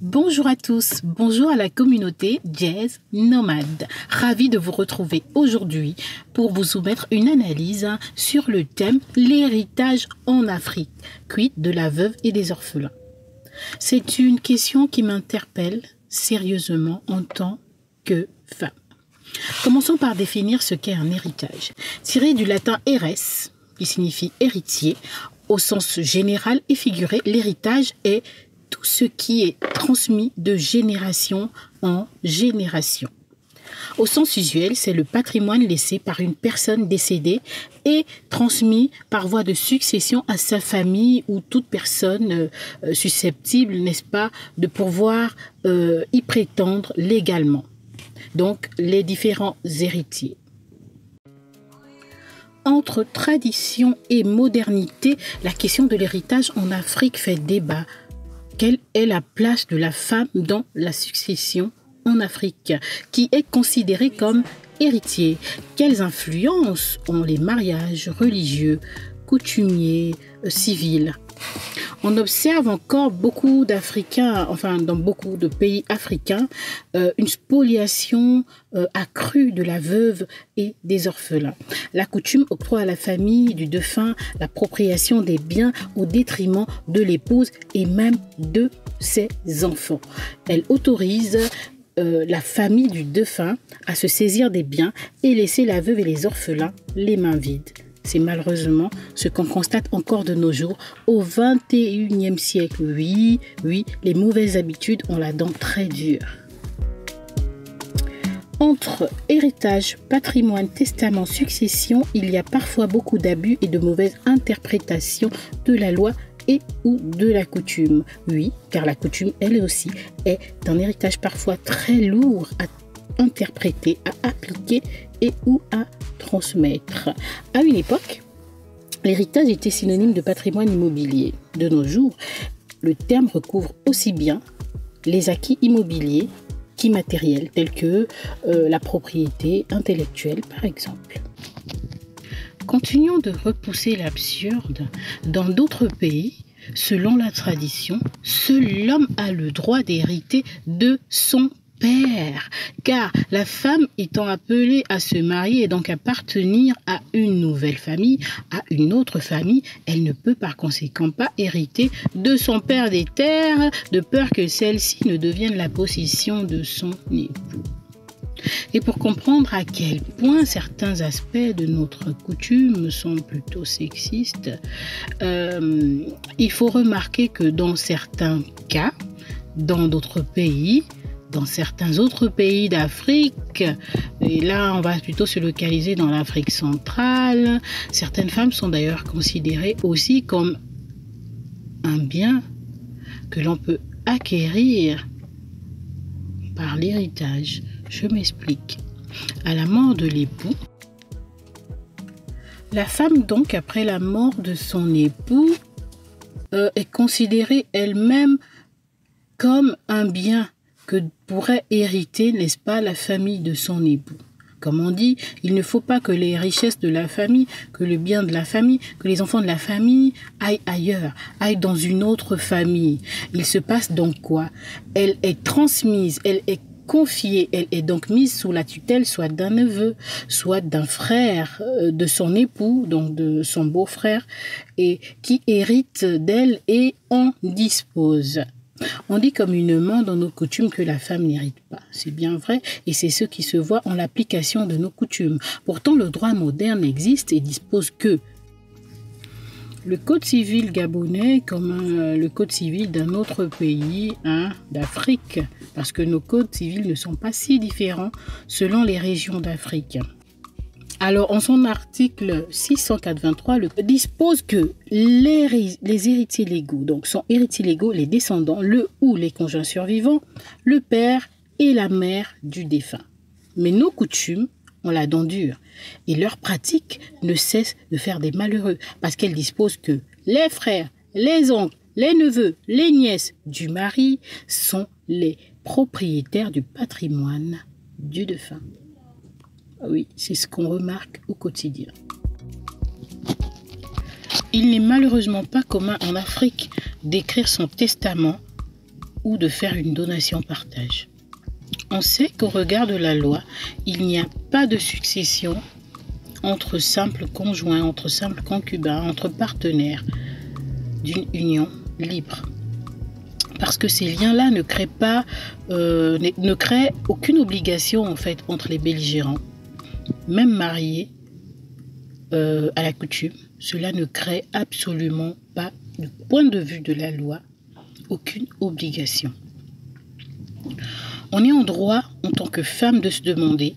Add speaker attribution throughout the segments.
Speaker 1: Bonjour à tous, bonjour à la communauté Jazz Nomade. Ravi de vous retrouver aujourd'hui pour vous soumettre une analyse sur le thème l'héritage en Afrique, quid de la veuve et des orphelins. C'est une question qui m'interpelle sérieusement en tant que femme. Commençons par définir ce qu'est un héritage. Tiré du latin heres, qui signifie héritier, au sens général et figuré, l'héritage est tout ce qui est transmis de génération en génération. Au sens usuel, c'est le patrimoine laissé par une personne décédée et transmis par voie de succession à sa famille ou toute personne susceptible, n'est-ce pas, de pouvoir y prétendre légalement. Donc, les différents héritiers. Entre tradition et modernité, la question de l'héritage en Afrique fait débat. Quelle est la place de la femme dans la succession en Afrique, qui est considérée comme héritier? Quelles influences ont les mariages religieux, coutumiers, civils? On observe encore beaucoup d'Africains, enfin dans beaucoup de pays africains, une spoliation accrue de la veuve et des orphelins. La coutume octroie à la famille du défunt l'appropriation des biens au détriment de l'épouse et même de ses enfants. Elle autorise la famille du défunt à se saisir des biens et laisser la veuve et les orphelins les mains vides. C'est malheureusement ce qu'on constate encore de nos jours au XXIe siècle. Oui, les mauvaises habitudes ont la dent très dure. Entre héritage, patrimoine, testament, succession, il y a parfois beaucoup d'abus et de mauvaises interprétations de la loi et ou de la coutume. Oui, car la coutume, elle aussi, est un héritage parfois très lourd à interpréter, à appliquer et ou à transmettre. À une époque, l'héritage était synonyme de patrimoine immobilier. De nos jours, le terme recouvre aussi bien les acquis immobiliers qu'immatériels, tels que la propriété intellectuelle, par exemple. Continuons de repousser l'absurde. Dans d'autres pays, selon la tradition, seul l'homme a le droit d'hériter de son père, car la femme étant appelée à se marier et donc à appartenir à une nouvelle famille, à une autre famille, elle ne peut par conséquent pas hériter de son père des terres, de peur que celle-ci ne devienne la possession de son époux. Et pour comprendre à quel point certains aspects de notre coutume sont plutôt sexistes, il faut remarquer que dans certains cas, dans d'autres pays, dans certains autres pays d'Afrique, et là on va plutôt se localiser dans l'Afrique centrale, certaines femmes sont d'ailleurs considérées aussi comme un bien que l'on peut acquérir par l'héritage. Je m'explique. À la mort de l'époux, la femme donc après la mort de son époux est considérée elle-même comme un bien que pourrait hériter, n'est-ce pas, la famille de son époux. Comme on dit, il ne faut pas que les richesses de la famille, que le bien de la famille, que les enfants de la famille aillent ailleurs, aillent dans une autre famille. Il se passe donc quoi? Elle est transmise, elle est confiée, elle est donc mise sous la tutelle soit d'un neveu, soit d'un frère de son époux, donc de son beau-frère, et qui hérite d'elle et en dispose. On dit communément dans nos coutumes que la femme n'hérite pas. C'est bien vrai et c'est ce qui se voit en l'application de nos coutumes. Pourtant, le droit moderne existe et dispose que le code civil gabonais comme le code civil d'un autre pays d'Afrique, parce que nos codes civils ne sont pas si différents selon les régions d'Afrique. Alors, en son article 683, le dispose que les héritiers légaux, donc sont héritiers légaux les descendants, le ou les conjoints survivants, le père et la mère du défunt. Mais nos coutumes ont la dent dure et leur pratique ne cesse de faire des malheureux parce qu'elles disposent que les frères, les oncles, les neveux, les nièces du mari sont les propriétaires du patrimoine du défunt. Oui, c'est ce qu'on remarque au quotidien. Il n'est malheureusement pas commun en Afrique d'écrire son testament ou de faire une donation-partage. On sait qu'au regard de la loi, il n'y a pas de succession entre simples conjoints, entre simples concubins, entre partenaires d'une union libre. Parce que ces liens-là ne créent aucune obligation en fait entre les belligérants. Même mariés à la coutume, cela ne crée absolument pas, du point de vue de la loi, aucune obligation. On est en droit, en tant que femme, de se demander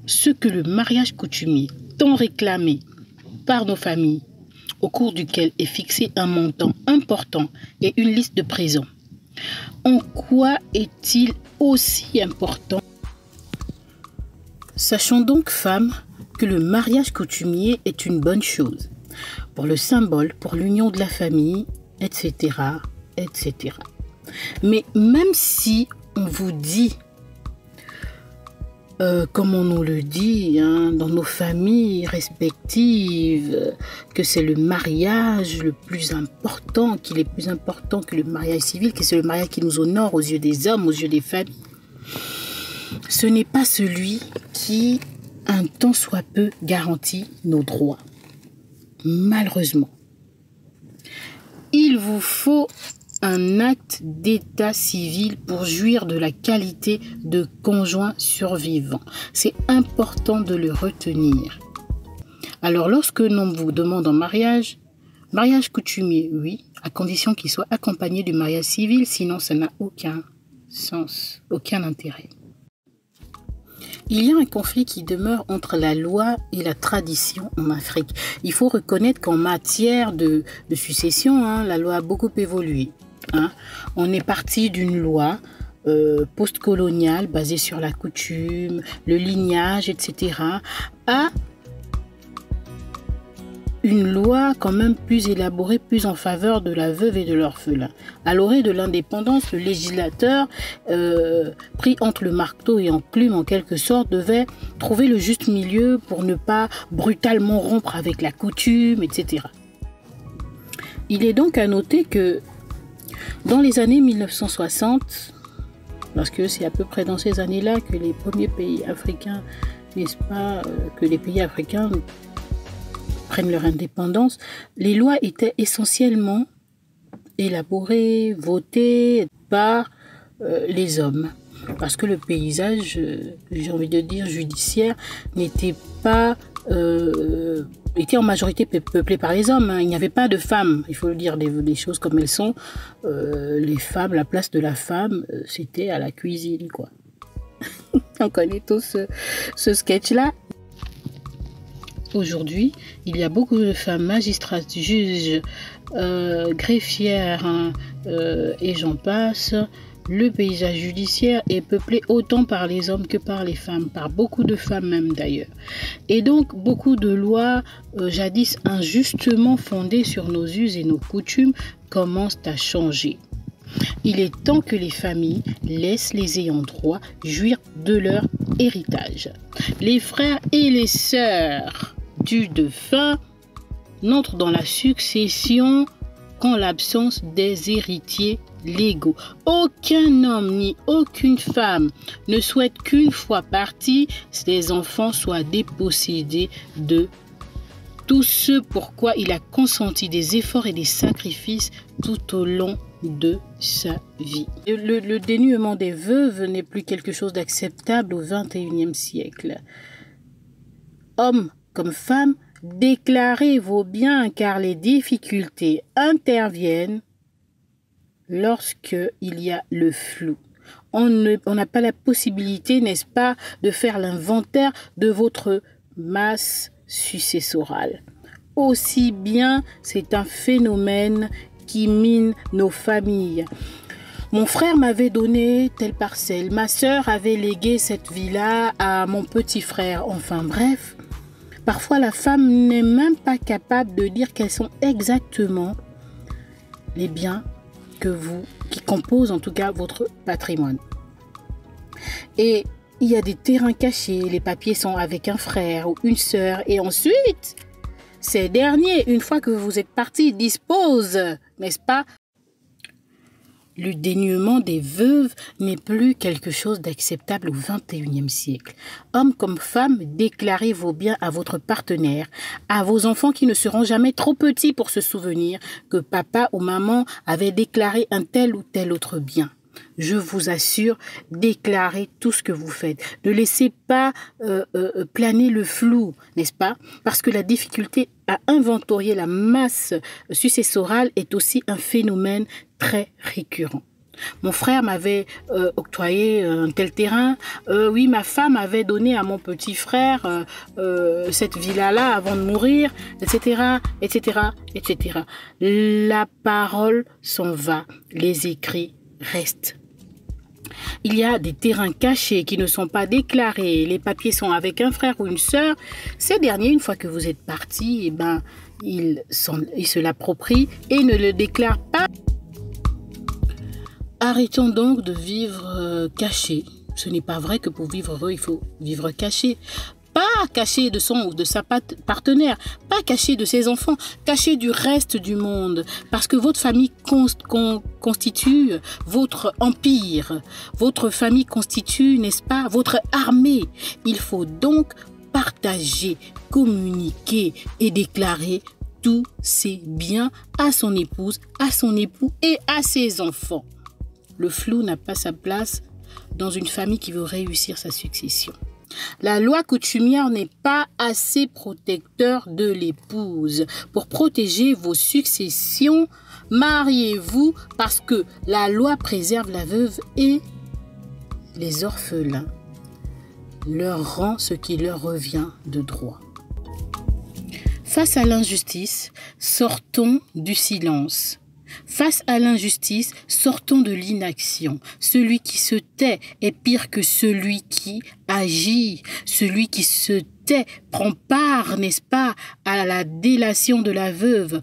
Speaker 1: ce que le mariage coutumier, tant réclamé par nos familles, au cours duquel est fixé un montant important et une liste de présents. En quoi est-il aussi important? Sachons donc, femmes, que le mariage coutumier est une bonne chose, pour le symbole, pour l'union de la famille, etc., etc. Mais même si on vous dit, comme on nous le dit dans nos familles respectives, que c'est le mariage le plus important, qu'il est plus important que le mariage civil, que c'est le mariage qui nous honore aux yeux des hommes, aux yeux des familles, ce n'est pas celui qui, un tant soit peu, garantit nos droits. Malheureusement. Il vous faut un acte d'état civil pour jouir de la qualité de conjoint survivant. C'est important de le retenir. Alors, lorsque l'on vous demande en mariage coutumier, oui, à condition qu'il soit accompagné du mariage civil, sinon ça n'a aucun sens, aucun intérêt. Il y a un conflit qui demeure entre la loi et la tradition en Afrique. Il faut reconnaître qu'en matière de succession, la loi a beaucoup évolué. On est parti d'une loi post-coloniale basée sur la coutume, le lignage, etc. à une loi quand même plus élaborée, plus en faveur de la veuve et de l'orphelin. À l'orée de l'indépendance, le législateur, pris entre le marteau et enclume en quelque sorte, devait trouver le juste milieu pour ne pas brutalement rompre avec la coutume, etc. Il est donc à noter que dans les années 1960, parce que c'est à peu près dans ces années-là que les premiers pays africains, n'est-ce pas, que les pays africains prennent leur indépendance, les lois étaient essentiellement élaborées, votées par les hommes. Parce que le paysage, j'ai envie de dire, judiciaire, n'était pas... était en majorité peuplé par les hommes. Il n'y avait pas de femmes, il faut le dire des choses comme elles sont. Les femmes, la place de la femme, c'était à la cuisine, quoi. On connaît tous ce sketch-là. Aujourd'hui, il y a beaucoup de femmes magistrates, juges, greffières, et j'en passe. Le paysage judiciaire est peuplé autant par les hommes que par les femmes, par beaucoup de femmes même d'ailleurs. Et donc, beaucoup de lois, jadis injustement fondées sur nos us et nos coutumes, commencent à changer. Il est temps que les familles laissent les ayants droit jouir de leur héritage. Les frères et les sœurs du défunt n'entrent dans la succession qu'en l'absence des héritiers légaux. Aucun homme ni aucune femme ne souhaite qu'une fois partis, ses enfants soient dépossédés de tout ce pourquoi il a consenti des efforts et des sacrifices tout au long de sa vie. Le dénuement des veuves n'est plus quelque chose d'acceptable au XXIe siècle. Hommes comme femmes, déclarez vos biens car les difficultés interviennent lorsque il y a le flou. On n'a pas la possibilité, n'est-ce pas, de faire l'inventaire de votre masse successorale. Aussi bien, c'est un phénomène qui mine nos familles. Mon frère m'avait donné telle parcelle, ma sœur avait légué cette villa à mon petit frère. Enfin bref, parfois la femme n'est même pas capable de dire quels sont exactement les biens qui composent en tout cas votre patrimoine. Et il y a des terrains cachés, les papiers sont avec un frère ou une sœur et ensuite, ces derniers, une fois que vous êtes partis, disposent, n'est-ce pas, Le dénuement des veuves n'est plus quelque chose d'acceptable au XXIe siècle. Hommes comme femmes, déclarez vos biens à votre partenaire, à vos enfants qui ne seront jamais trop petits pour se souvenir que papa ou maman avait déclaré un tel ou tel autre bien. Je vous assure, déclarez tout ce que vous faites. Ne laissez pas planer le flou, n'est-ce pas? Parce que la difficulté à inventorier la masse successorale est aussi un phénomène très récurrent. Mon frère m'avait octroyé un tel terrain. Oui, ma femme avait donné à mon petit frère cette villa-là avant de mourir, etc., etc., etc. La parole s'en va, les écrits restent. Il y a des terrains cachés qui ne sont pas déclarés. Les papiers sont avec un frère ou une sœur. Ces derniers, une fois que vous êtes partis, ils se l'approprient et ne le déclarent pas. Arrêtons donc de vivre caché. Ce n'est pas vrai que pour vivre heureux, il faut vivre caché. Pas caché de son ou de sa partenaire, pas caché de ses enfants, caché du reste du monde. Parce que votre famille constitue votre empire. Votre famille constitue, n'est-ce pas, votre armée. Il faut donc partager, communiquer et déclarer tous ses biens à son épouse, à son époux et à ses enfants. Le flou n'a pas sa place dans une famille qui veut réussir sa succession. La loi coutumière n'est pas assez protecteur de l'épouse. Pour protéger vos successions, mariez-vous parce que la loi préserve la veuve et les orphelins, leur rend ce qui leur revient de droit. Face à l'injustice, sortons du silence. Face à l'injustice, sortons de l'inaction. Celui qui se tait est pire que celui qui agit. Celui qui se tait prend part, n'est-ce pas, à la délation de la veuve,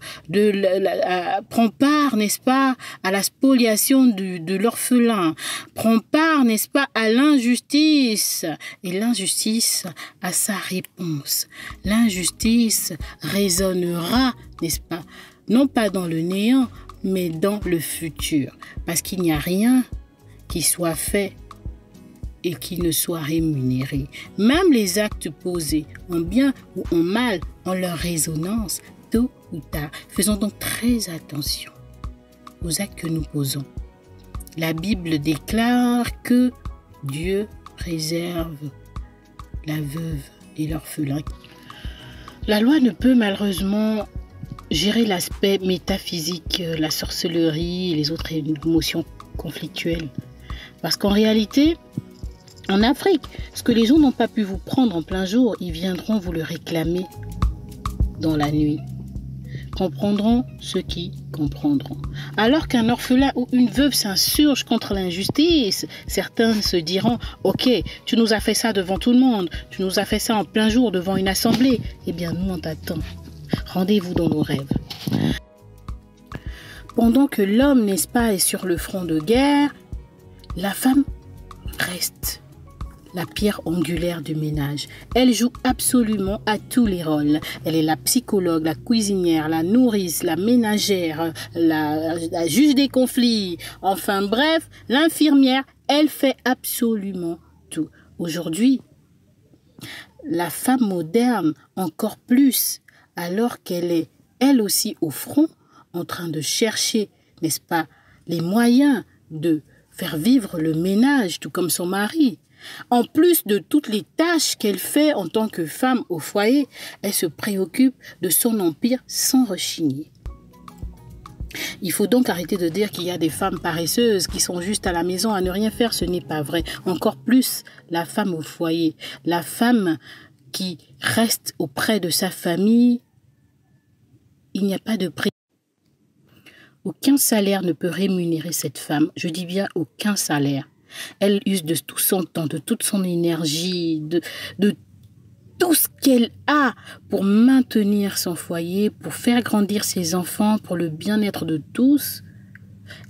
Speaker 1: prend part, n'est-ce pas, à la spoliation de l'orphelin, prend part, n'est-ce pas, à l'injustice. Et l'injustice a sa réponse. L'injustice résonnera, n'est-ce pas, non pas dans le néant, mais dans le futur. Parce qu'il n'y a rien qui soit fait et qui ne soit rémunéré. Même les actes posés, en bien ou en mal, ont leur résonance tôt ou tard. Faisons donc très attention aux actes que nous posons. La Bible déclare que Dieu préserve la veuve et l'orphelin. La loi ne peut malheureusement gérer l'aspect métaphysique, la sorcellerie et les autres émotions conflictuelles. Parce qu'en réalité, en Afrique, ce que les gens n'ont pas pu vous prendre en plein jour, ils viendront vous le réclamer dans la nuit. Comprendront ceux qui comprendront. Alors qu'un orphelin ou une veuve s'insurge contre l'injustice, certains se diront « Ok, tu nous as fait ça devant tout le monde, tu nous as fait ça en plein jour devant une assemblée. Eh bien, nous, on t'attend. Rendez-vous dans nos rêves. » Pendant que l'homme, n'est-ce pas, est sur le front de guerre, la femme reste la pierre angulaire du ménage. Elle joue absolument à tous les rôles. Elle est la psychologue, la cuisinière, la nourrice, la ménagère, la juge des conflits. Enfin bref, l'infirmière, elle fait absolument tout. Aujourd'hui, la femme moderne, encore plus, alors qu'elle est elle aussi au front, en train de chercher, n'est-ce pas, les moyens de faire vivre le ménage, tout comme son mari. En plus de toutes les tâches qu'elle fait en tant que femme au foyer, elle se préoccupe de son empire sans rechigner. Il faut donc arrêter de dire qu'il y a des femmes paresseuses qui sont juste à la maison à ne rien faire. Ce n'est pas vrai. Encore plus la femme au foyer, la femme qui reste auprès de sa famille. Il n'y a pas de prix. Aucun salaire ne peut rémunérer cette femme. Je dis bien aucun salaire. Elle use de tout son temps, de toute son énergie, de tout ce qu'elle a pour maintenir son foyer, pour faire grandir ses enfants, pour le bien-être de tous.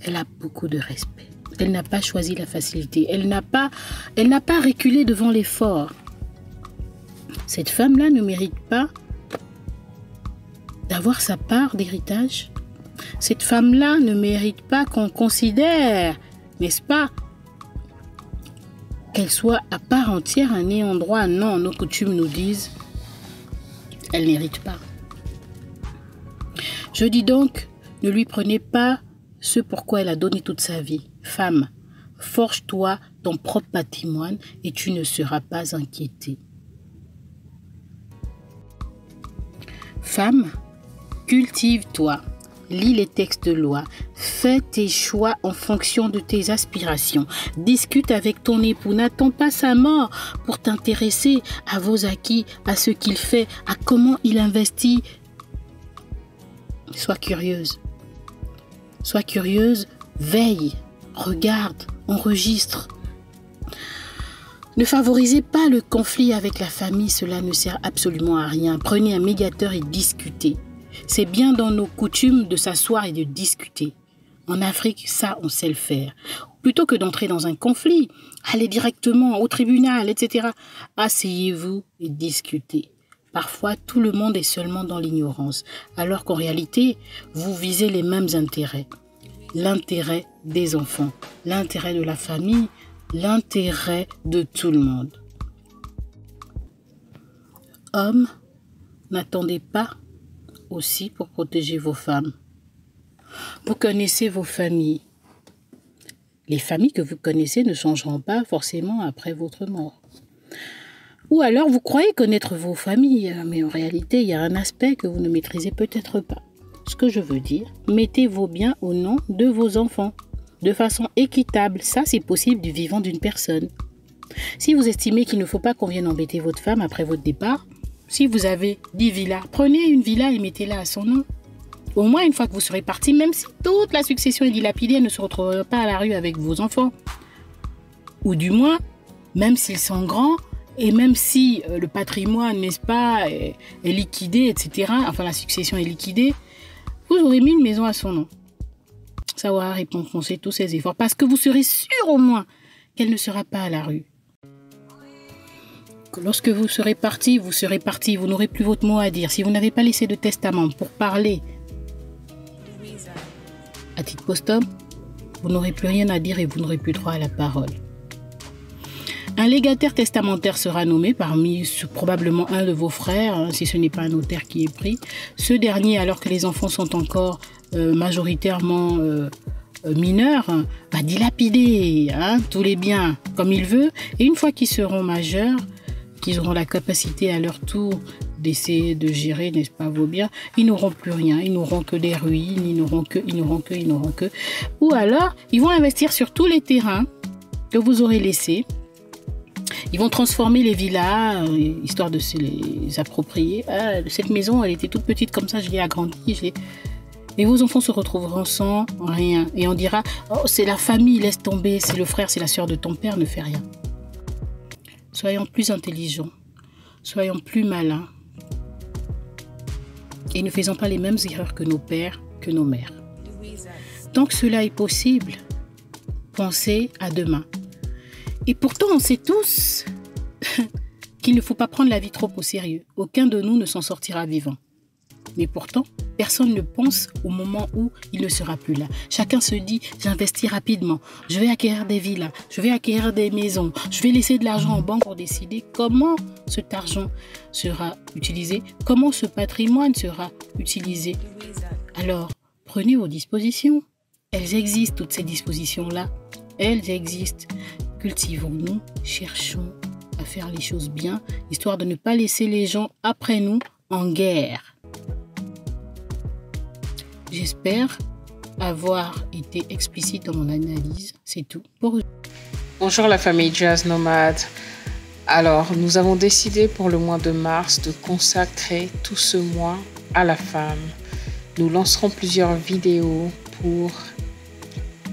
Speaker 1: Elle a beaucoup de respect. Elle n'a pas choisi la facilité. Elle n'a pas reculé devant l'effort. Cette femme-là ne mérite pas d'avoir sa part d'héritage. Cette femme-là ne mérite pas qu'on considère, n'est-ce pas, qu'elle soit à part entière un ayant droit. Non, nos coutumes nous disent, elle n'hérite pas. Je dis donc, ne lui prenez pas ce pourquoi elle a donné toute sa vie. Femme, forge-toi ton propre patrimoine et tu ne seras pas inquiétée. Femme, cultive-toi, lis les textes de loi, fais tes choix en fonction de tes aspirations, discute avec ton époux, n'attends pas sa mort pour t'intéresser à vos acquis, à ce qu'il fait, à comment il investit. Sois curieuse, veille, regarde, enregistre. Ne favorisez pas le conflit avec la famille, cela ne sert absolument à rien. Prenez un médiateur et discutez. C'est bien dans nos coutumes de s'asseoir et de discuter. En Afrique, ça, on sait le faire. Plutôt que d'entrer dans un conflit, allez directement au tribunal, etc. Asseyez-vous et discutez. Parfois, tout le monde est seulement dans l'ignorance, alors qu'en réalité, vous visez les mêmes intérêts. L'intérêt des enfants, l'intérêt de la famille, l'intérêt de tout le monde. Hommes, n'attendez pas aussi pour protéger vos femmes. Vous connaissez vos familles. Les familles que vous connaissez ne changeront pas forcément après votre mort. Ou alors vous croyez connaître vos familles, mais en réalité, il y a un aspect que vous ne maîtrisez peut-être pas. Ce que je veux dire, mettez vos biens au nom de vos enfants, de façon équitable. Ça, c'est possible du vivant d'une personne. Si vous estimez qu'il ne faut pas qu'on vienne embêter votre femme après votre départ, si vous avez 10 villas, prenez une villa et mettez-la à son nom. Au moins, une fois que vous serez parti, même si toute la succession est dilapidée, elle ne se retrouvera pas à la rue avec vos enfants. Ou du moins, même s'ils sont grands, et même si le patrimoine, n'est-ce pas, est liquidé, etc., enfin la succession est liquidée, vous aurez mis une maison à son nom. Ça aura récompensé tous ces efforts, parce que vous serez sûr au moins qu'elle ne sera pas à la rue. Lorsque vous serez parti, vous n'aurez plus votre mot à dire. Si vous n'avez pas laissé de testament pour parler à titre posthume, vous n'aurez plus rien à dire et vous n'aurez plus droit à la parole. Un légataire testamentaire sera nommé parmi probablement un de vos frères, si ce n'est pas un notaire qui est pris. Ce dernier, alors que les enfants sont encore majoritairement mineurs, va dilapider tous les biens comme il veut. Et une fois qu'ils seront majeurs, qu'ils auront la capacité à leur tour d'essayer de gérer, n'est-ce pas, vos biens, ils n'auront plus rien, ils n'auront que des ruines, ils n'auront que. Ou alors, ils vont investir sur tous les terrains que vous aurez laissés. Ils vont transformer les villas, histoire de se les approprier. Ah, cette maison, elle était toute petite comme ça, je l'ai agrandie. Et vos enfants se retrouveront sans rien. Et on dira, oh, c'est la famille, laisse tomber, c'est le frère, c'est la sœur de ton père, ne fais rien. Soyons plus intelligents, soyons plus malins. Et ne faisons pas les mêmes erreurs que nos pères, que nos mères. Tant que cela est possible, pensez à demain. Et pourtant, on sait tous qu'il ne faut pas prendre la vie trop au sérieux. Aucun de nous ne s'en sortira vivant. Mais pourtant, personne ne pense au moment où il ne sera plus là. Chacun se dit, j'investis rapidement, je vais acquérir des villas, je vais acquérir des maisons, je vais laisser de l'argent en banque pour décider comment cet argent sera utilisé, comment ce patrimoine sera utilisé. Alors, prenez vos dispositions. Elles existent, toutes ces dispositions-là. Elles existent. Cultivons-nous, cherchons à faire les choses bien, histoire de ne pas laisser les gens après nous en guerre. J'espère avoir été explicite dans mon analyse. C'est tout pour aujourd'hui.
Speaker 2: Bonjour la famille Jazz Nomade. Alors, nous avons décidé pour le mois de mars de consacrer tout ce mois à la femme. Nous lancerons plusieurs vidéos pour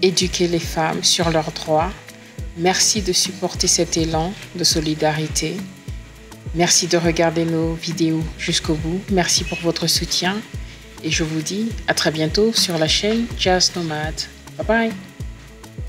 Speaker 2: éduquer les femmes sur leurs droits. Merci de supporter cet élan de solidarité. Merci de regarder nos vidéos jusqu'au bout. Merci pour votre soutien. Et je vous dis à très bientôt sur la chaîne Jazz Nomade. Bye bye.